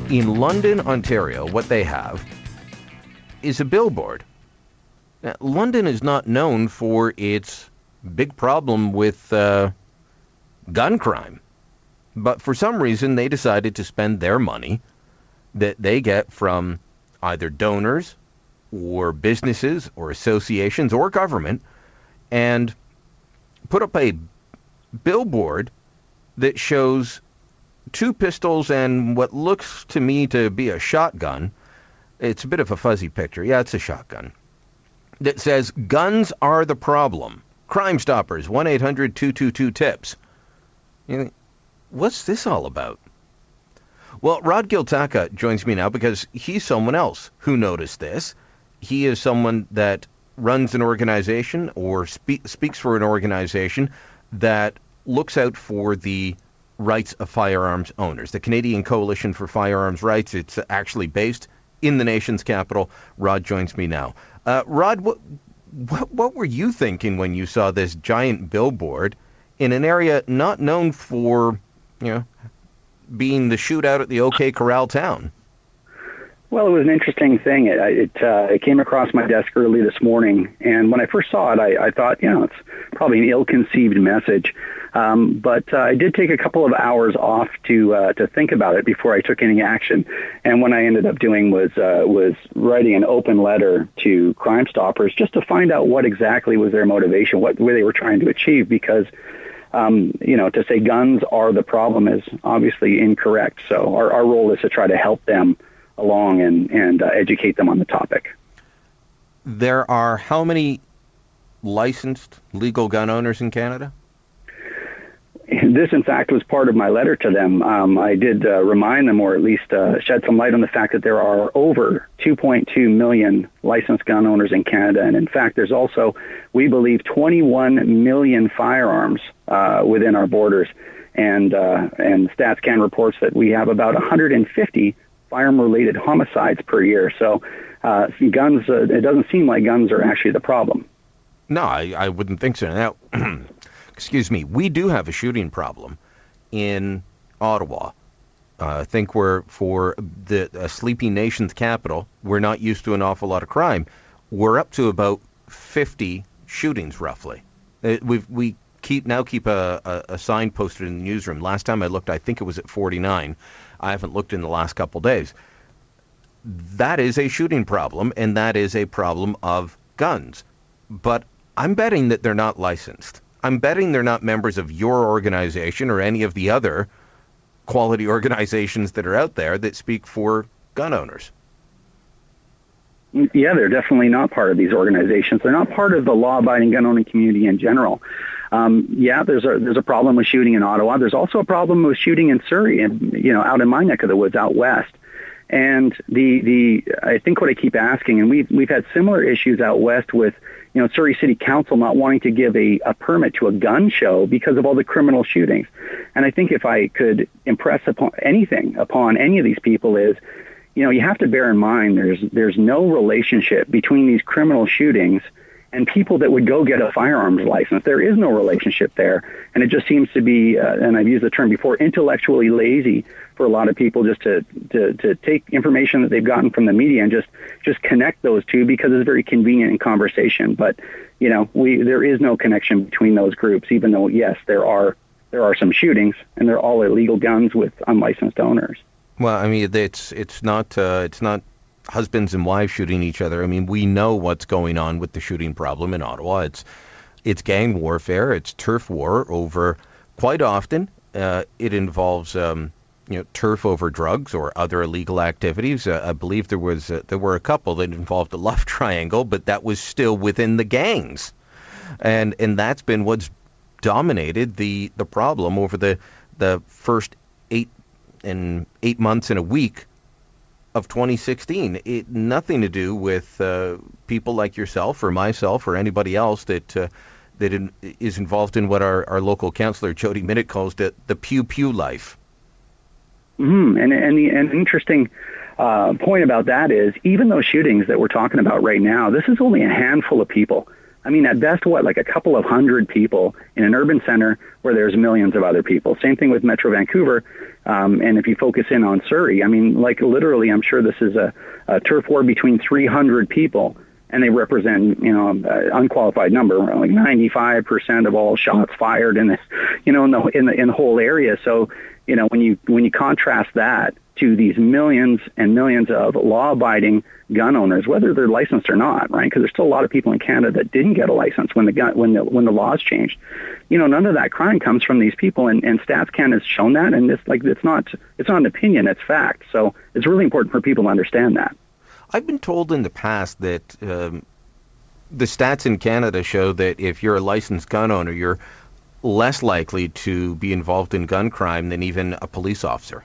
In London, Ontario, what they have is a billboard. Now, London is not known for its big problem with gun crime. But for some reason, they decided to spend their money that they get from either donors or businesses or associations or government and put up a billboard that shows two pistols and what looks to me to be a shotgun. It's a bit of a fuzzy picture. Yeah, it's a shotgun. That says, "Guns are the problem. Crime Stoppers, 1-800-222-TIPS." What's this all about? Well, Rod Giltaca joins me now because he's someone else who noticed this. He is someone that runs an organization or speaks for an organization that looks out for the rights of firearms owners. The Canadian Coalition for Firearms Rights. It's actually based in the nation's capital. Rod joins me now. Rod, what were you thinking when you saw this giant billboard in an area not known for, being the shootout at the OK Corral town? Well, it was an interesting thing. It came across my desk early this morning, and when I first saw it, I thought, it's probably an ill-conceived message. But I did take a couple of hours off to think about it before I took any action. And what I ended up doing was writing an open letter to Crime Stoppers just to find out what exactly was their motivation, what they were trying to achieve, because to say guns are the problem is obviously incorrect. So our role is to try to help them along and educate them on the topic. There are how many licensed legal gun owners in Canada? This, in fact, was part of my letter to them. I did remind them, or at least shed some light on the fact that there are over 2.2 million licensed gun owners in Canada. And in fact, there's also, we believe, 21 million firearms within our borders. And StatsCan reports that we have about 150 firearm-related homicides per year. So guns, it doesn't seem like guns are actually the problem. No, I wouldn't think so. Now, excuse me, we do have a shooting problem in Ottawa. I think we're, for the sleepy nation's capital, we're not used to an awful lot of crime. We're up to about 50 shootings, roughly. We keep a sign posted in the newsroom. Last time I looked, I think it was at 49. I haven't looked in the last couple days. That is a shooting problem, and that is a problem of guns. But I'm betting that they're not licensed. I'm betting they're not members of your organization or any of the other quality organizations that are out there that speak for gun owners. Yeah, they're definitely not part of these organizations. They're not part of the law-abiding gun-owning community in general. There's a problem with shooting in Ottawa. There's also a problem with shooting in Surrey, and out in my neck of the woods, out west. And I think what I keep asking, and we've had similar issues out west with Surrey City Council not wanting to give a permit to a gun show because of all the criminal shootings. And I think if I could impress upon any of these people is, you have to bear in mind there's no relationship between these criminal shootings and people that would go get a firearms license. There is no relationship there. And it just seems to be, and I've used the term before, intellectually lazy for a lot of people just to take information that they've gotten from the media and just connect those two because it's very convenient in conversation. But, there is no connection between those groups, even though, yes, there are some shootings, and they're all illegal guns with unlicensed owners. Well, I mean, it's not husbands and wives shooting each other. I mean, we know what's going on with the shooting problem in Ottawa. It's gang warfare. It's turf war over, quite often, it involves turf over drugs or other illegal activities. I believe there were a couple that involved a love triangle, but that was still within the gangs, and that's been what's dominated the problem over the first 8 months and a week of 2016. Nothing to do with people like yourself or myself or anybody else that is involved in what our local councillor Jody Minnick calls the pew life. Mm-hmm. And an interesting point about that is, even those shootings that we're talking about right now, this is only a handful of people I mean, at best, like a couple of hundred people in an urban center where there's millions of other people. Same thing with Metro Vancouver. And if you focus in on Surrey, I mean, like literally, I'm sure this is a turf war between 300 people, and they represent, an unqualified number, like 95% of all shots fired in this, in the whole area. So, when you contrast that to these millions and millions of law-abiding gun owners, whether they're licensed or not, right? Because there's still a lot of people in Canada that didn't get a license when the laws changed. None of that crime comes from these people, and StatsCan has shown that, and it's not an opinion, it's fact. So it's really important for people to understand that. I've been told in the past that the stats in Canada show that if you're a licensed gun owner, you're less likely to be involved in gun crime than even a police officer.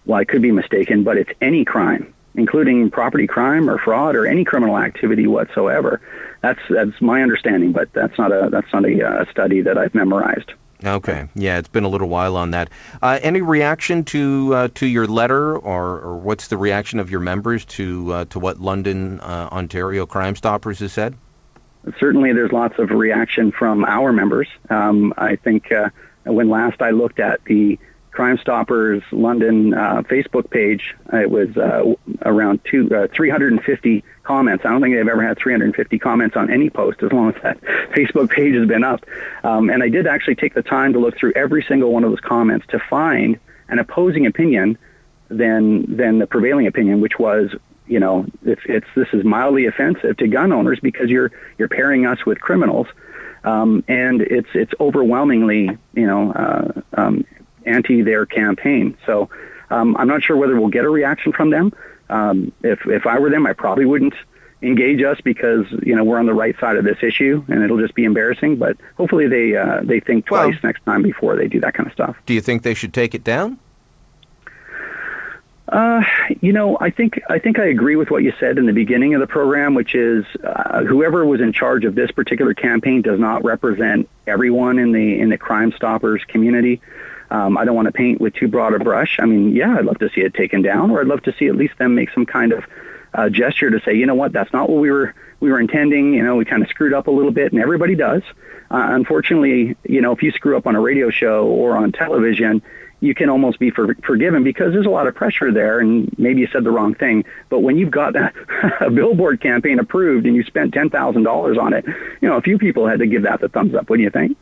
Well, I could be mistaken, but it's any crime, including property crime or fraud or any criminal activity whatsoever. That's my understanding, but that's not a study that I've memorized. Okay, yeah, it's been a little while on that. Any reaction to your letter, or what's the reaction of your members to what London, Ontario Crime Stoppers has said? Certainly, there's lots of reaction from our members. I think when last I looked at the Crime Stoppers London Facebook page, it was around 350 comments. I don't think they've ever had 350 comments on any post as long as that Facebook page has been up. And I did actually take the time to look through every single one of those comments to find an opposing opinion than the prevailing opinion, which was, this is mildly offensive to gun owners because you're pairing us with criminals, and it's overwhelmingly, anti their campaign. So I'm not sure whether we'll get a reaction from them. If I were them, I probably wouldn't engage us because we're on the right side of this issue, and it'll just be embarrassing. But hopefully they think twice next time before they do that kind of stuff. Do you think they should take it down? I think I agree with what you said in the beginning of the program, which is whoever was in charge of this particular campaign does not represent everyone in the Crime Stoppers community. I don't want to paint with too broad a brush. I mean, yeah, I'd love to see it taken down, or I'd love to see at least them make some kind of gesture to say, that's not what we were intending. We kind of screwed up a little bit, and everybody does. Unfortunately, if you screw up on a radio show or on television, you can almost be forgiven because there's a lot of pressure there, and maybe you said the wrong thing. But when you've got a billboard campaign approved and you spent $10,000 on it, a few people had to give that the thumbs up. What do you think?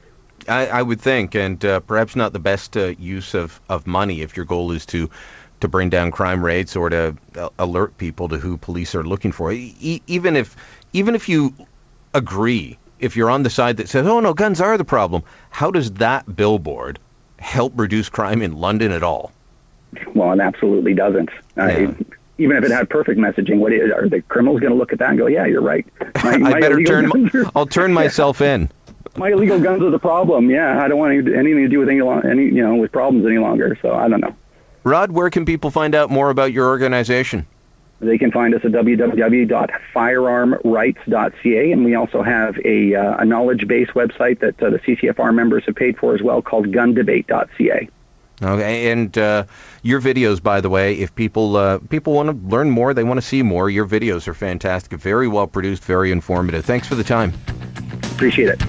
I would think, and perhaps not the best use of money if your goal is to bring down crime rates or to alert people to who police are looking for. Even if you agree, if you're on the side that says, oh no, guns are the problem, how does that billboard help reduce crime in London at all? Well, it absolutely doesn't. Yeah. Even if it had perfect messaging, are the criminals going to look at that and go, yeah, you're right. I'll turn myself in. My illegal guns are the problem. Yeah, I don't want anything to do with with problems any longer. So I don't know. Rod, where can people find out more about your organization? They can find us at www.firearmrights.ca, and we also have a knowledge-based website that the CCFR members have paid for as well, called gundebate.ca. Okay, and your videos, by the way, if people want to learn more, they want to see more, your videos are fantastic, very well produced, very informative. Thanks for the time. Appreciate it.